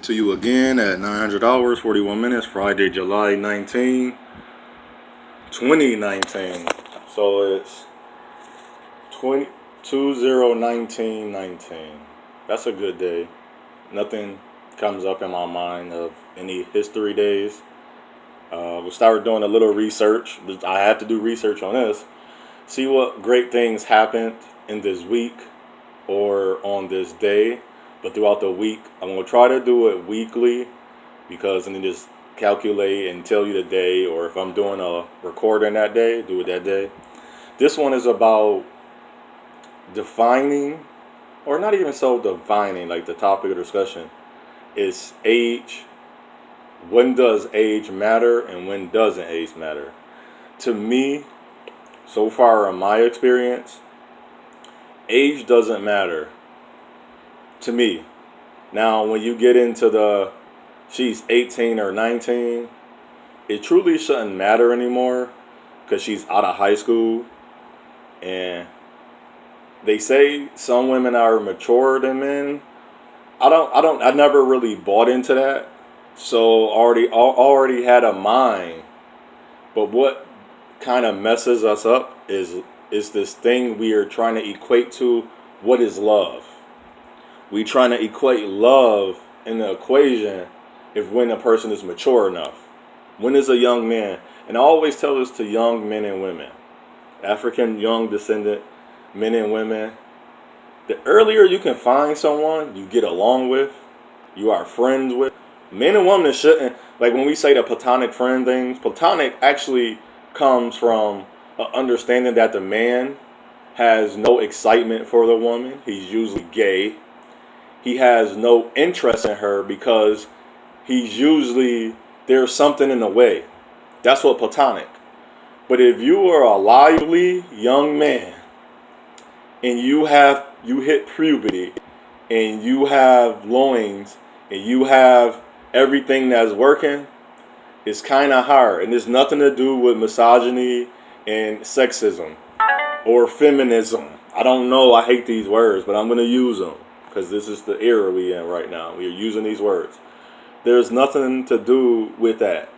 To you again at 900 hours, 41 minutes, Friday, July 19, 2019. So it's 2019. That's a good day. Nothing comes up in my mind of any history days. We started doing a little research. I have to do research on this. See what great things happened in this week or on this day. But throughout the week, I'm going to try to do it weekly because then just calculate and tell you the day, or if I'm doing a recording that day, do it that day. This one is about defining, or not even so defining, like the topic of discussion is age. When does age matter and when doesn't age matter? To me, so far in my experience, age doesn't matter. To me. Now, when you get into she's 18 or 19, it truly shouldn't matter anymore because she's out of high school. And they say some women are mature than men. I never really bought into that. So already had a mind. But what kind of messes us up is this thing we are trying to equate to what is love. We trying to equate love in the equation if when a person is mature enough. When is a young man? And I always tell this to young men and women, African young descendant men and women. The earlier you can find someone you get along with, you are friends with. Men and women shouldn't, like when we say the platonic friend things, platonic actually comes from an understanding that the man has no excitement for the woman. He's usually gay. He has no interest in her because there's something in the way. That's what platonic. But if you are a lively young man and you hit puberty and you have loins and you have everything that's working, it's kind of hard. And there's nothing to do with misogyny and sexism or feminism. I don't know. I hate these words, but I'm going to use them. Because this is the era we're in right now. We are using these words. There's nothing to do with that.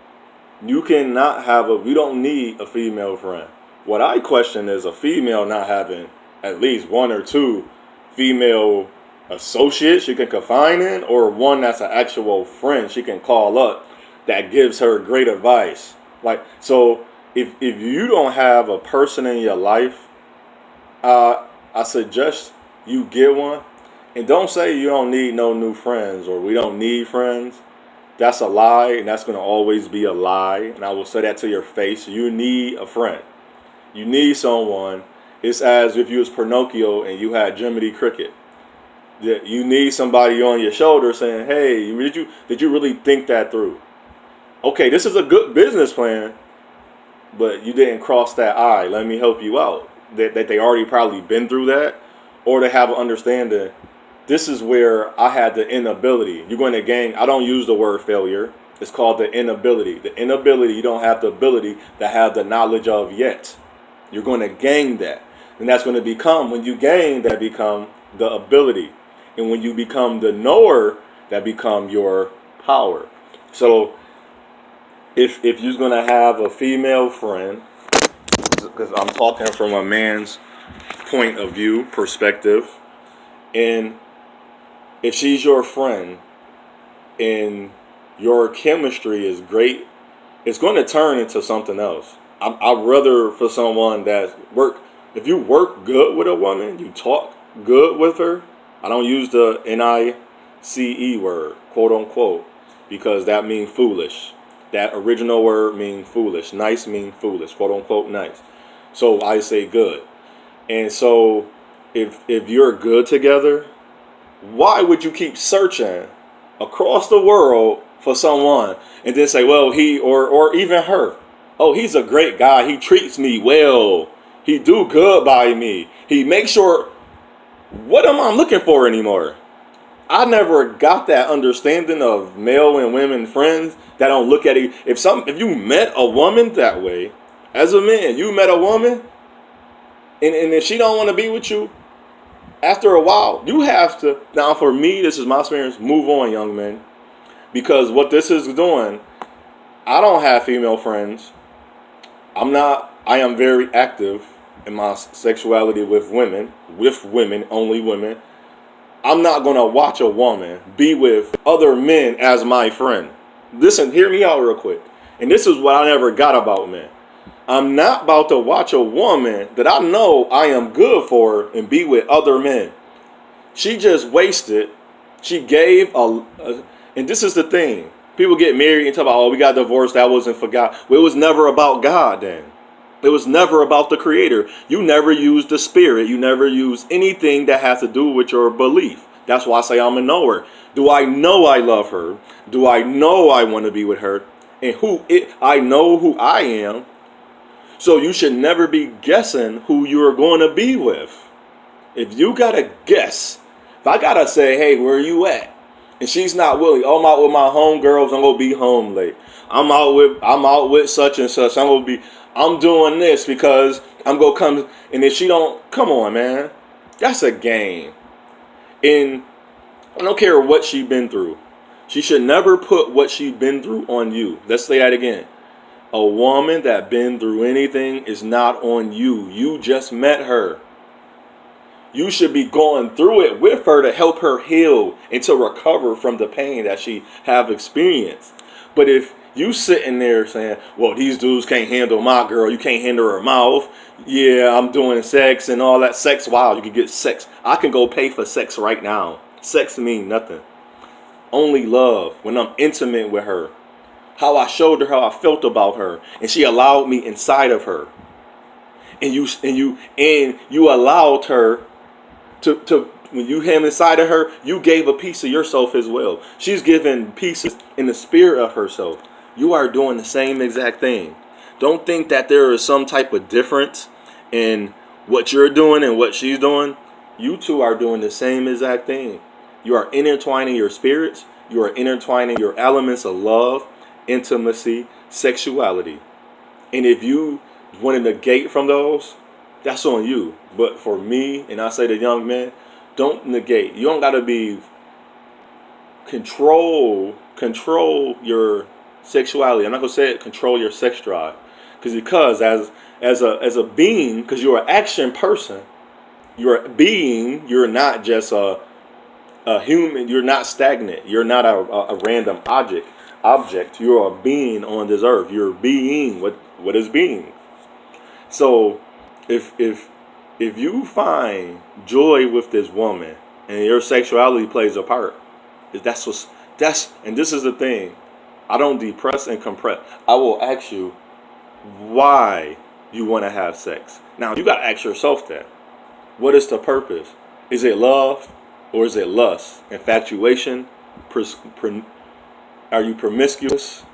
You don't need a female friend. What I question is a female not having at least one or two female associates she can confine in, or one that's an actual friend she can call up that gives her great advice. So if you don't have a person in your life, I suggest you get one. And don't say you don't need no new friends or we don't need friends. That's a lie, and that's going to always be a lie. And I will say that to your face. You need a friend. You need someone. It's as if you was Pinocchio and you had Jiminy Cricket. You need somebody on your shoulder saying, hey, did you really think that through? Okay, this is a good business plan, but you didn't cross that I. Let me help you out. That they already probably been through that, or they have an understanding. This is where I had the inability. You're going to gain. I don't use the word failure. It's called the inability. The inability, you don't have the ability to have the knowledge of yet. You're going to gain that. And that's going to become, when you gain, that become the ability. And when you become the knower, that become your power. So if you're going to have a female friend, because I'm talking from a man's point of view, perspective, and if she's your friend and your chemistry is great, it's going to turn into something else. I'd rather for someone if you work good with a woman, you talk good with her. I don't use the NICE word, quote unquote, because that means foolish. That original word means foolish. Nice means foolish, quote unquote nice. So I say good. And so if you're good together, why would you keep searching across the world for someone and then say, well, he or even her, oh, he's a great guy. He treats me well. He do good by me. He makes sure. What am I looking for anymore? I never got that understanding of male and women friends that don't look at it. If you met a woman that way, as a man, you met a woman, and if she don't want to be with you, after a while, you have to, now for me, this is my experience, move on, young men. Because what this is doing, I don't have female friends. I am very active in my sexuality with women, only women. I'm not going to watch a woman be with other men as my friend. Listen, hear me out real quick. And this is what I never got about men. I'm not about to watch a woman that I know I am good for and be with other men. She just wasted. She gave and this is the thing. People get married and talk about, oh, we got divorced. That wasn't for God. Well, it was never about God then. It was never about the Creator. You never used the Spirit. You never used anything that has to do with your belief. That's why I say I'm a knower. Do I know I love her? Do I know I want to be with her? And I know who I am. So you should never be guessing who you're going to be with. If you got to guess, if I got to say, hey, where are you at? And she's not willing. Oh, I'm out with my homegirls. I'm going to be home late. I'm out with such and such. I'm doing this because I'm going to come. And if she don't, come on, man. That's a game. And I don't care what she's been through. She should never put what she's been through on you. Let's say that again. A woman that been through anything is not on you. You just met her. You should be going through it with her to help her heal and to recover from the pain that she have experienced. But if you sitting there saying, well, these dudes can't handle my girl, you can't handle her mouth. Yeah, I'm doing sex and all that. Sex, wow, you can get sex. I can go pay for sex right now. Sex mean nothing. Only love when I'm intimate with her. How I showed her how I felt about her. And she allowed me inside of her. And you allowed her to when you came inside of her, you gave a piece of yourself as well. She's given pieces in the spirit of herself. You are doing the same exact thing. Don't think that there is some type of difference in what you're doing and what she's doing. You two are doing the same exact thing. You are intertwining your spirits. You are intertwining your elements of love, intimacy, sexuality. And if you want to negate from those, that's on you. But for me, and I say to young men, don't negate. You don't got to be control your sexuality. I'm not going to say it, control your sex drive. Because as a being, because you're an action person, you're a being, you're not just a human, you're not stagnant. You're not a random object. You're a being on this earth. You're being what is being. So if you find joy with this woman and your sexuality plays a part, and this is the thing. I don't depress and compress. I will ask you why you want to have sex. Now you got to ask yourself that. What is the purpose? Is it love or is it lust? Infatuation? Are you promiscuous?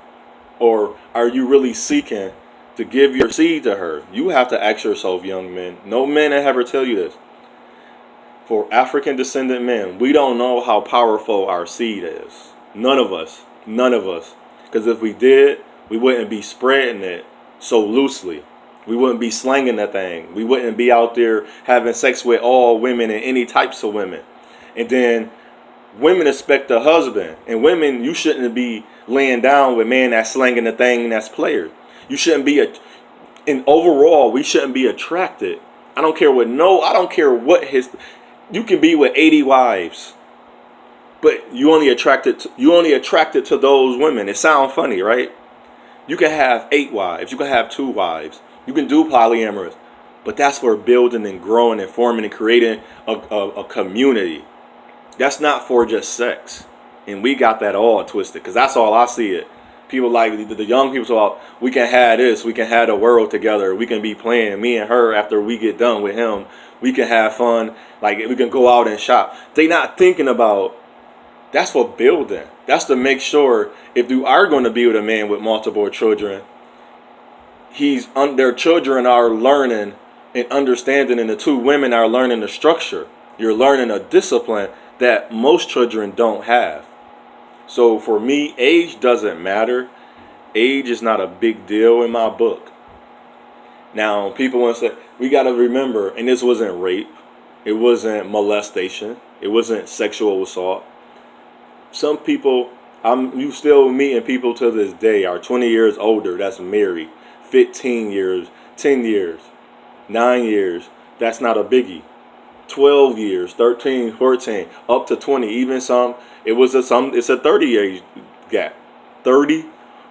Or are you really seeking to give your seed to her? You have to ask yourself, young men. No men ever tell you this. For African descendant men, we don't know how powerful our seed is. None of us. Because if we did, we wouldn't be spreading it so loosely. We wouldn't be slanging that thing. We wouldn't be out there having sex with all women and any types of women. And then women expect a husband. And women, you shouldn't be laying down with men that's slanging the thing that's player. You shouldn't be and overall, we shouldn't be attracted. I don't care what you can be with 80 wives. But you only attracted to those women. It sounds funny, right? You can have 8 wives. You can have 2 wives. You can do polyamorous. But that's for building and growing and forming and creating a community. That's not for just sex. And we got that all twisted. Because that's all I see it. People like the young people talk, we can have this. We can have the world together. We can be playing. Me and her, after we get done with him, we can have fun. Like, we can go out and shop. They not thinking about, that's for building. That's to make sure if you are going to be with a man with multiple children, their children are learning and understanding, and the 2 women are learning the structure. You're learning a discipline that most children don't have. So for me, age doesn't matter. Age is not a big deal in my book. Now, people want to say, we got to remember, and this wasn't rape. It wasn't molestation. It wasn't sexual assault. Some people, You still meeting people to this day are 20 years older that's married, 15 years, 10 years, 9 years. That's not a biggie. 12 years, 13, 14, up to 20, even some. It's a 30 age gap, 30,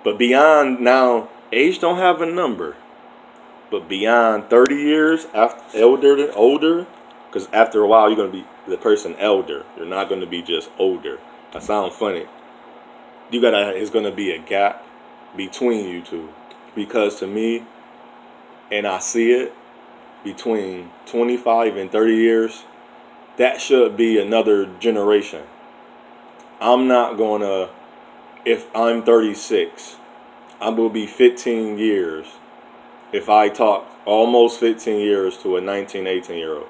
but beyond now, age don't have a number. But beyond 30 years, after older, because after a while you're gonna be the person elder. You're not gonna be just older. That sounds funny. It's gonna be a gap between you two, because to me, and I see it between 25 and 30 years, that should be another generation. I'm not gonna, if I'm 36, I will be 15 years if I talk almost 15 years to a 19, 18-year-old.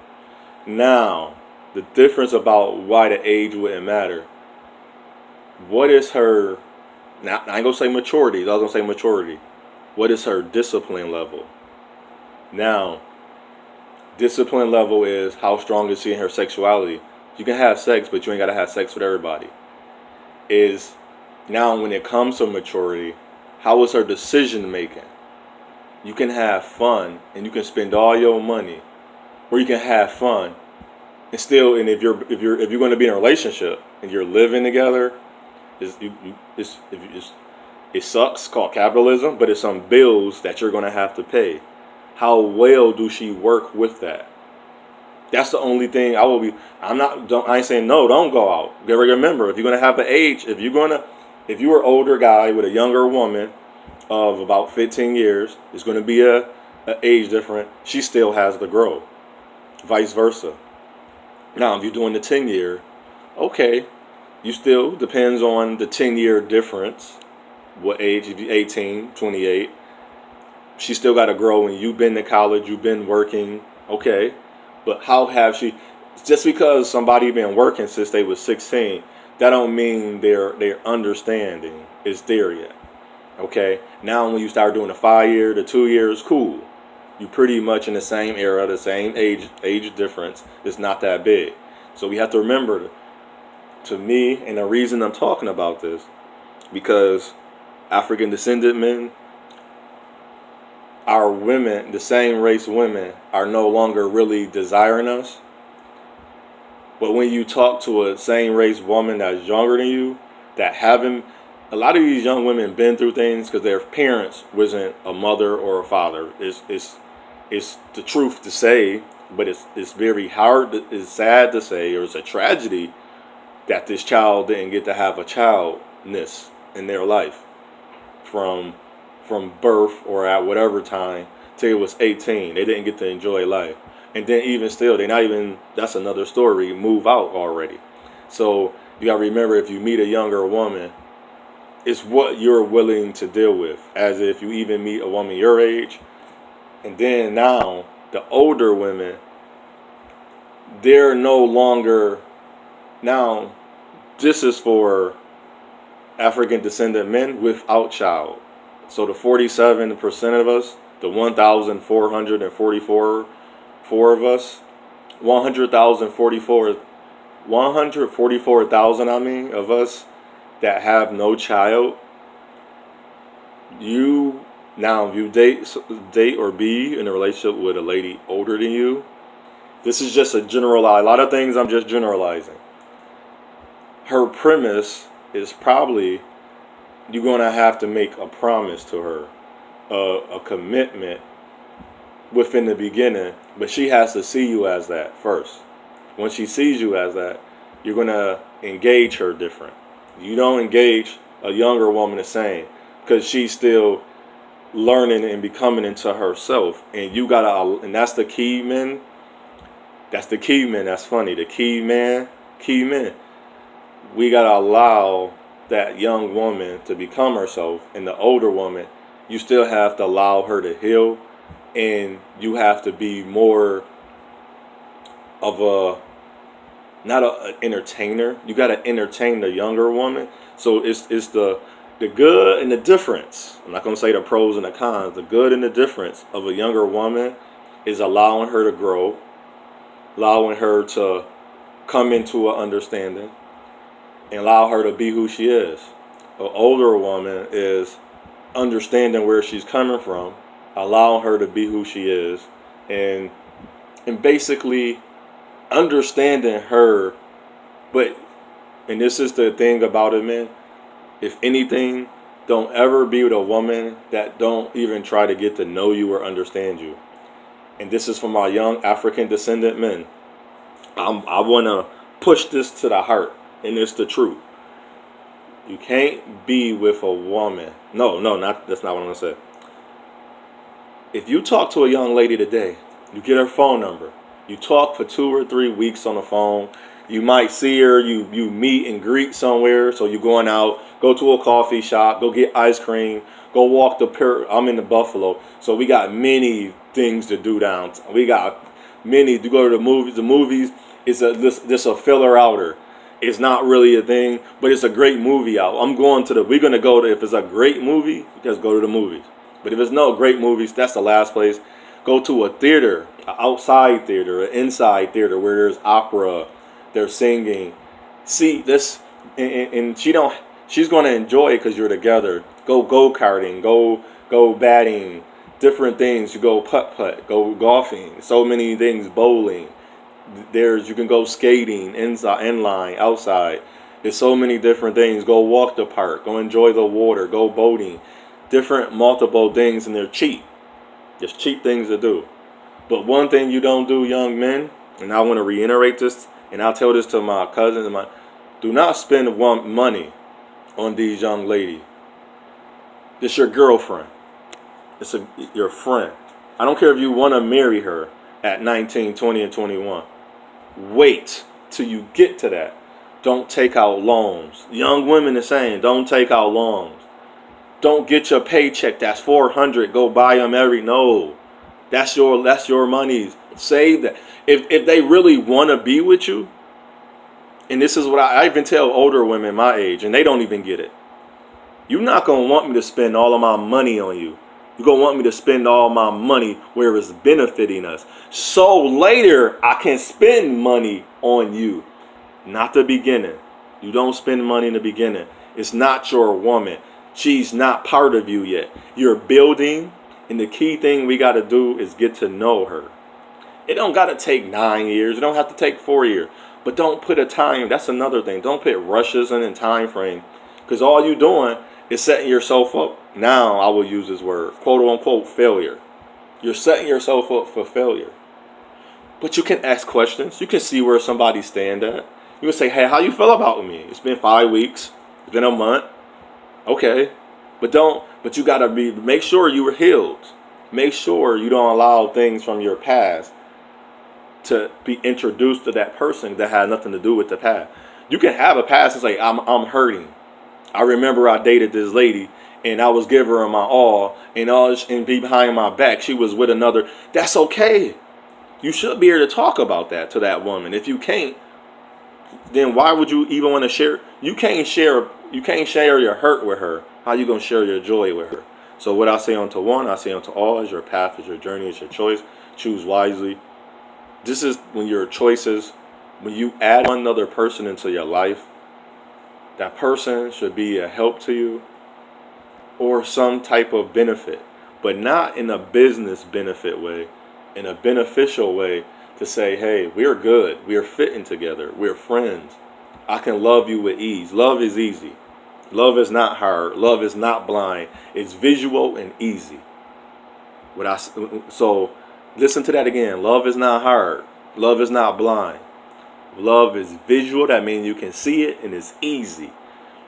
Now, the difference about why the age wouldn't matter. What is her, now I ain't gonna say maturity, I was gonna say maturity. What is her discipline level? Now, discipline level is how strong is she in her sexuality. You can have sex, but you ain't gotta have sex with everybody. Is now when it comes to maturity, how is her decision making? You can have fun and you can spend all your money, or you can have fun and still. And if you're going to be in a relationship and you're living together, it sucks. It's called capitalism, but it's some bills that you're going to have to pay. How well do she work with that? That's the only thing I will be. I ain't saying no. Don't go out. Remember, if you're going to have an age, if you are an older guy with a younger woman of about 15 years, it's going to be a age different. She still has to grow. Vice versa. Now, if you're doing the 10-year, okay, you still depends on the 10-year difference. What age? If you're 18, 28, she still got to grow. And you've been to college, you've been working, okay. But how have she? Just because somebody been working since they was 16, that don't mean their understanding is there yet. Okay, now when you start doing the 5-year, the 2 years, cool. You pretty much in the same era, the same age difference. It's not that big. So we have to remember, to me, and the reason I'm talking about this, because African descended men, our women, the same race women, are no longer really desiring us. But when you talk to a same race woman that's younger than you, that haven't, a lot of these young women been through things because their parents wasn't a mother or a father. It's the truth to say, but it's very hard. It's sad to say, or it's a tragedy that this child didn't get to have a childness in their life from birth or at whatever time till it was 18. They didn't get to enjoy life, and then even still, they're not even. That's another story. Move out already. So you gotta remember, if you meet a younger woman, it's what you're willing to deal with. As if you even meet a woman your age. And then now, the older women, they're no longer, now, this is for African descendant men without child. So the 47% of us, the 1,444 of us, 144,000 of us, that have no child, if you date or be in a relationship with a lady older than you, this is just a generalized, a lot of things I'm just generalizing. Her premise is probably you're going to have to make a promise to her, a commitment within the beginning, but she has to see you as that first. When she sees you as that, you're going to engage her different. You don't engage a younger woman the same, because she's still learning and becoming into herself. And you gotta, and that's the key men. That's the key men. That's funny. The key men. We gotta allow that young woman to become herself, and the older woman, you still have to allow her to heal, and you have to be more of a, not an entertainer. You got to entertain the younger woman. So it's the good and the difference. I'm not going to say the pros and the cons. The good and the difference of a younger woman is allowing her to grow, allowing her to come into an understanding, and allow her to be who she is. An older woman is understanding where she's coming from, allowing her to be who she is, and basically understanding her. But and this is the thing about it, man. If anything, don't ever be with a woman that don't even try to get to know you or understand you. And this is for my young African descendant men. I want to push this to the heart, and it's the truth. You can't be with a woman. No, that's not what I'm gonna say. If you talk to a young lady today, you get her phone number. You talk for 2 or 3 weeks on the phone. You might see her. You meet and greet somewhere. So you're going out, go to a coffee shop, go get ice cream, go walk the pier. I'm in the Buffalo, so we got many things to do downtown. We got many to go to the movies. The movies is just a filler outer. It's not really a thing, but it's a great movie out. We're gonna go to, if it's a great movie, just go to the movies. But if it's no great movies, that's the last place. Go to a theater, an outside theater, an inside theater where there's opera, there's singing. See this, and she's gonna enjoy it because you're together. Go karting, go batting, different things. You go putt, go golfing. So many things, bowling. You can go skating, inside, inline, outside. There's so many different things. Go walk the park. Go enjoy the water. Go boating. Different multiple things, and they're cheap. Just cheap things to do. But one thing you don't do, young men, and I want to reiterate this, and I'll tell this to my cousins, do not spend money on these young ladies. It's your girlfriend. It's your friend. I don't care if you want to marry her at 19, 20, and 21. Wait till you get to that. Don't take out loans. Young women are saying, don't take out loans. Don't get your paycheck. That's $400. Go buy them no. That's your money. Save that. If they really want to be with you, and this is what I even tell older women my age, and they don't even get it. You're not going to want me to spend all of my money on you. You're going to want me to spend all my money where it's benefiting us. So later, I can spend money on you. Not the beginning. You don't spend money in the beginning. It's not your woman. She's not part of you yet. You're building, and the key thing we got to do is get to know her. It don't got to take 9 years. It don't have to take 4 years. But don't put a time. That's another thing. Don't put rushes in a time frame. Because all you're doing is setting yourself up. Now I will use this word, quote unquote, failure. You're setting yourself up for failure. But you can ask questions. You can see where somebody stand at. You can say, hey, how you feel about me? It's been 5 weeks. It's been a month. Okay. But you got to make sure you were healed. Make sure you don't allow things from your past to be introduced to that person that had nothing to do with the past. You can have a past and say, I'm hurting. I remember I dated this lady and I was giving her my all and be behind my back. She was with another. That's okay. You should be able to talk about that to that woman. If you can't, then why would you even want to share? You can't share your hurt with her. How you going to share your joy with her? So what I say unto one, I say unto all, is your path, is your journey, is your choice. Choose wisely. This is when your choices, when you add one other person into your life, that person should be a help to you or some type of benefit, but not in a business benefit way, in a beneficial way to say, hey, we're good. We're fitting together. We're friends. I can love you with ease. Love is easy. Love is not hard. Love is not blind. It's visual and easy. So listen to that again. Love is not hard. Love is not blind. Love is visual. That means you can see it and it's easy.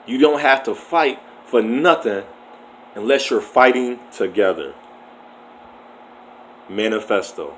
You don't have to fight for nothing unless you're fighting together. Manifesto.